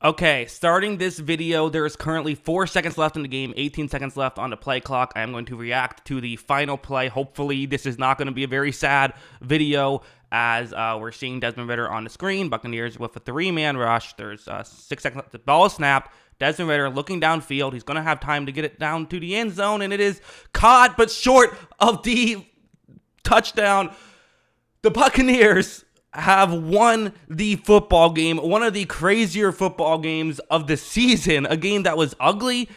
Okay, starting this video, there is currently 4 seconds left in the game, 18 seconds left on the play clock. I am going to react to the final play. Hopefully, this is not going to be a very sad video as we're seeing Desmond Ridder on the screen. Buccaneers with a 3-man rush. There's 6 seconds left. The ball is snapped. Desmond Ridder looking downfield. He's going to have time to get it down to the end zone, and it is caught, but short of the touchdown. The Buccaneers have won the football game, one of the crazier football games of the season, a game that was ugly,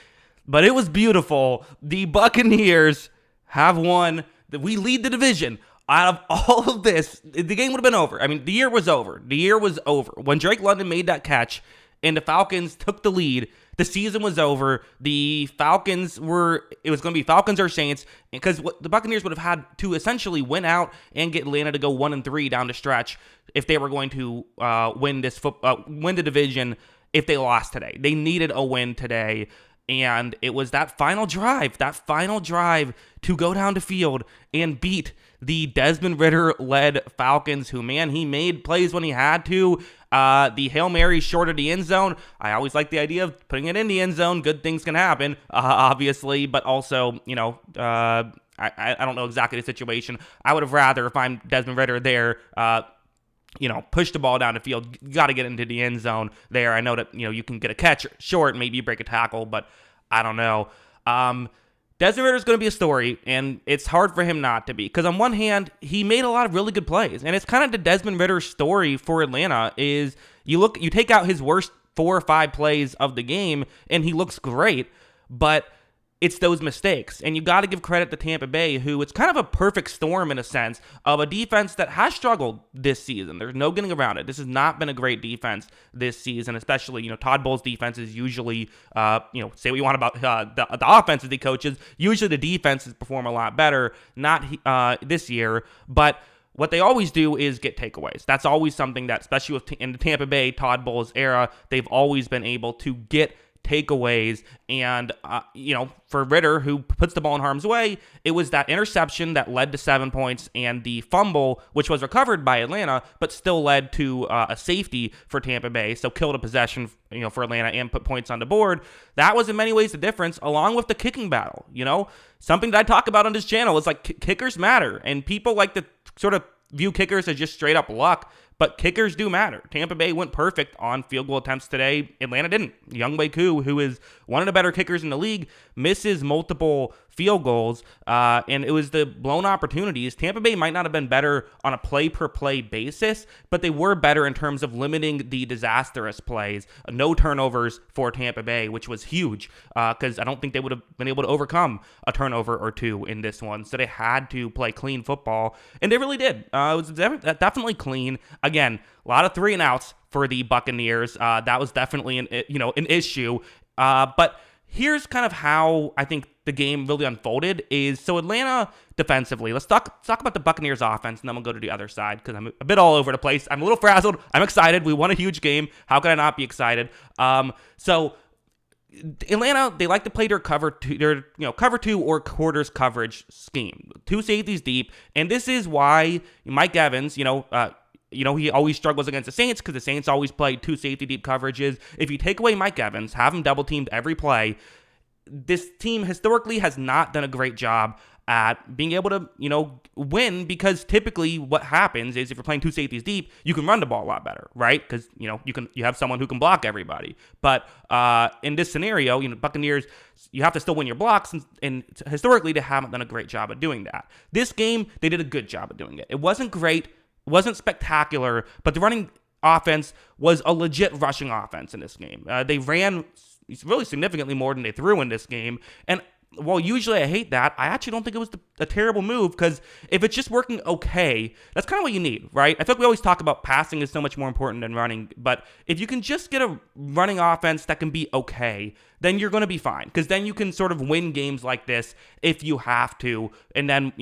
but it was beautiful. The Buccaneers have won. We lead the division. Out of all of this, the game would have been over. I mean, the year was over. The year was over. When Drake London made that catch and the Falcons took the lead, the season was over. The Falcons it was going to be Falcons or Saints, because the Buccaneers would have had to essentially win out and get Atlanta to go 1-3 down the stretch if they were going to win the division. If they lost today, they needed a win today, and it was that final drive to go down the field and beat the Desmond Ridder-led Falcons, who, man, he made plays when he had to. The Hail Mary short of the end zone. I always like the idea of putting it in the end zone. Good things can happen, obviously, but also, I don't know exactly the situation. I would have rather, if I'm Desmond Ridder there, push the ball down the field. You got to get into the end zone there. I know that, you can get a catch short, maybe you break a tackle, but I don't know. Desmond Ridder is going to be a story, and it's hard for him not to be. Because on one hand, he made a lot of really good plays. And it's kind of the Desmond Ridder story for Atlanta is you take out his worst 4 or 5 plays of the game, and he looks great. But it's those mistakes. And you got to give credit to Tampa Bay, who it's kind of a perfect storm in a sense of a defense that has struggled this season. There's no getting around it. This has not been a great defense this season, especially, Todd Bowles' defense is usually, say what you want about the offenses he coaches. Usually the defenses perform a lot better, not this year, but what they always do is get takeaways. That's always something that, especially in the Tampa Bay Todd Bowles era, they've always been able to get takeaways. And for Ridder, who puts the ball in harm's way, it was that interception that led to 7 points, and the fumble, which was recovered by Atlanta but still led to a safety for Tampa Bay, so killed a possession for Atlanta and put points on the board. That was in many ways the difference, along with the kicking battle. Something that I talk about on this channel is like kickers matter, and people like to sort of view kickers as just straight up luck, but kickers do matter. Tampa Bay went perfect on field goal attempts today. Atlanta didn't. Younghoe Koo, who is one of the better kickers in the league, misses multiple field goals, and it was the blown opportunities. Tampa Bay might not have been better on a play-per-play basis, but they were better in terms of limiting the disastrous plays. No turnovers for Tampa Bay, which was huge, because I don't think they would have been able to overcome a turnover or two in this one. So they had to play clean football, and they really did. It was definitely clean. Again, a lot of 3-and-outs for the Buccaneers. That was definitely an issue. But here's kind of how I think the game really unfolded is, so Atlanta defensively, let's talk about the Buccaneers offense, and then we'll go to the other side because I'm a bit all over the place. I'm a little frazzled. I'm excited. We won a huge game. How could I not be excited? So Atlanta, they like to play their cover two or quarters coverage scheme. 2 safeties deep, and this is why Mike Evans, he always struggles against the Saints because the Saints always play 2 safety deep coverages. If you take away Mike Evans, have him double teamed every play, this team historically has not done a great job at being able to, win, because typically what happens is if you're playing 2 safeties deep, you can run the ball a lot better, right? Because, you have someone who can block everybody. But in this scenario, Buccaneers, you have to still win your blocks, and historically they haven't done a great job at doing that. This game, they did a good job at doing it. It wasn't great. Wasn't spectacular, but the running offense was a legit rushing offense in this game. They ran really significantly more than they threw in this game. And while usually I hate that, I actually don't think it was a terrible move, because if it's just working okay, that's kind of what you need, right? I feel like we always talk about passing is so much more important than running, but if you can just get a running offense that can be okay, then you're going to be fine, because then you can sort of win games like this if you have to, and then,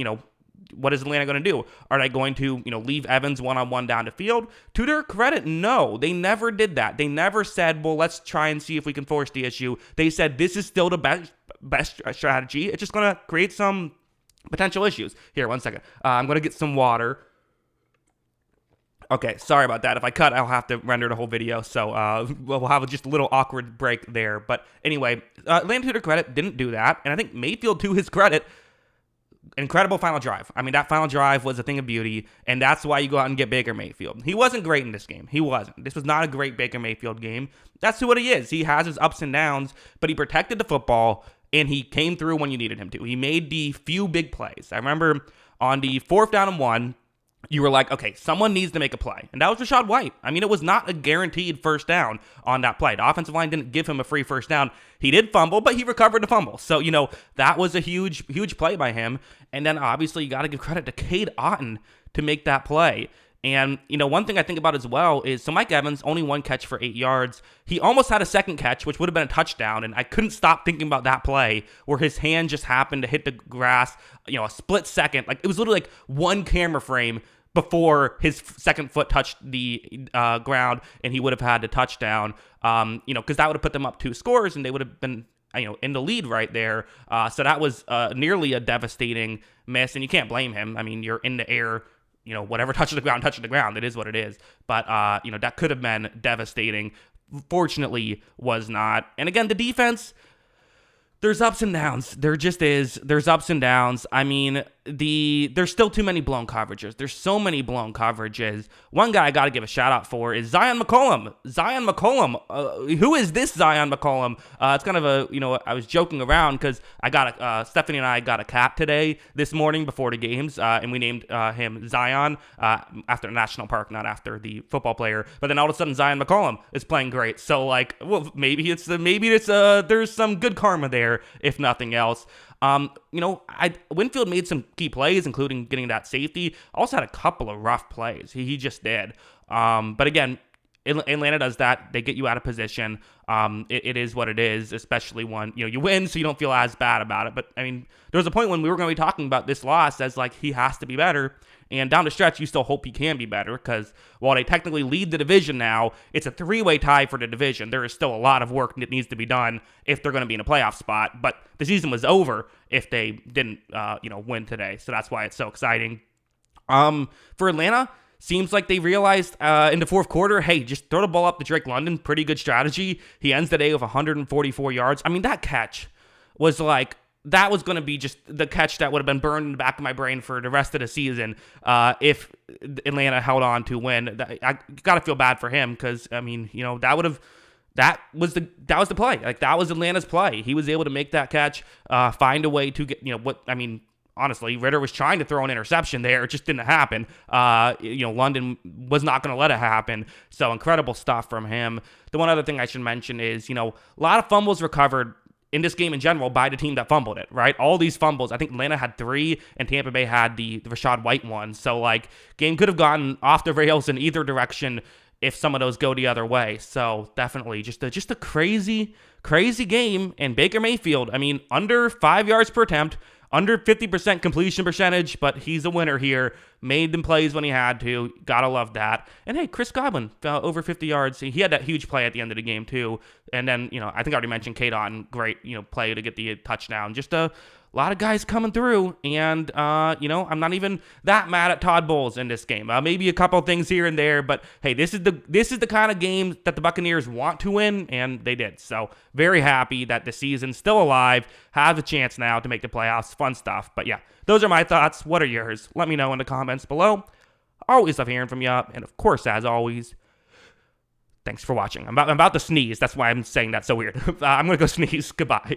what is Atlanta going to do? Are they going to, leave Evans one-on-one down the field? To their credit, no. They never did that. They never said, well, let's try and see if we can force the issue. They said, this is still the best strategy. It's just going to create some potential issues. Here, one second. I'm going to get some water. Okay, sorry about that. If I cut, I'll have to render the whole video, so we'll have just a little awkward break there. But anyway, Atlanta, to their credit, didn't do that, and I think Mayfield, to his credit, incredible final drive. I mean, that final drive was a thing of beauty, and that's why you go out and get Baker Mayfield. He wasn't great in this game. He wasn't. This was not a great Baker Mayfield game. That's what he is. He has his ups and downs, but he protected the football, and he came through when you needed him to. He made the few big plays. I remember on the 4th down and 1, you were like, okay, someone needs to make a play. And that was Rachaad White. I mean, it was not a guaranteed first down on that play. The offensive line didn't give him a free first down. He did fumble, but he recovered the fumble. So, that was a huge, huge play by him. And then obviously you got to give credit to Cade Otton to make that play. And, one thing I think about as well is, so Mike Evans, only 1 catch for 8 yards. He almost had a second catch, which would have been a touchdown. And I couldn't stop thinking about that play where his hand just happened to hit the grass, a split second. Like, it was literally like one camera frame before his second foot touched the ground, and he would have had the touchdown, because that would have put them up 2 scores, and they would have been, in the lead right there. So that was nearly a devastating miss, and you can't blame him. I mean, you're in the air, whatever touches the ground. It is what it is. But, that could have been devastating. Fortunately, was not. And again, the defense, there's ups and downs. There just is. There's ups and downs. I mean, there's still too many blown coverages. There's so many blown coverages. One guy I got to give a shout out for is Zion McCollum. Zion McCollum. Who is this Zion McCollum? It's kind of I was joking around because Stephanie and I got a cat today this morning before the games, and we named him Zion after the national park, not after the football player. But then all of a sudden, Zion McCollum is playing great. So maybe there's some good karma there, if nothing else. Winfield made some key plays, including getting that safety. Also had a couple of rough plays. He just did. But again, Atlanta does that. They get you out of position. It is what it is, especially when you win, so you don't feel as bad about it. But I mean, there was a point when we were going to be talking about this loss as he has to be better. And down the stretch, you still hope he can be better, because while they technically lead the division now, it's a 3-way tie for the division. There is still a lot of work that needs to be done if they're going to be in a playoff spot. But the season was over if they didn't, win today. So that's why it's so exciting. For Atlanta, seems like they realized in the 4th quarter, hey, just throw the ball up to Drake London. Pretty good strategy. He ends the day with 144 yards. I mean, that catch was that was going to be just the catch that would have been burned in the back of my brain for the rest of the season if Atlanta held on to win. I got to feel bad for him because, I mean, that was the play. That was Atlanta's play. He was able to make that catch, find a way to get, honestly, Ritter was trying to throw an interception there. It just didn't happen. London was not going to let it happen. So incredible stuff from him. The one other thing I should mention is, a lot of fumbles recovered in this game in general by the team that fumbled it, right? All these fumbles, I think Atlanta had 3 and Tampa Bay had the Rachaad White one. So game could have gotten off the rails in either direction if some of those go the other way. So definitely just a crazy, crazy game. And Baker Mayfield, I mean, under 5 yards per attempt, under 50% completion percentage, but he's a winner here. Made them plays when he had to. Gotta love that. And hey, Chris Godwin, over 50 yards. He had that huge play at the end of the game too. And then, I think I already mentioned Cade Otton, great, play to get the touchdown. Just a lot of guys coming through. And, I'm not even that mad at Todd Bowles in this game. Maybe a couple things here and there, but hey, this is the kind of game that the Buccaneers want to win, and they did. So very happy that the season's still alive, has a chance now to make the playoffs. Fun stuff. But yeah, those are my thoughts. What are yours? Let me know in the comments below. Always love hearing from you. And of course, as always, thanks for watching. I'm about to sneeze. That's why I'm saying that so weird. I'm going to go sneeze. Goodbye.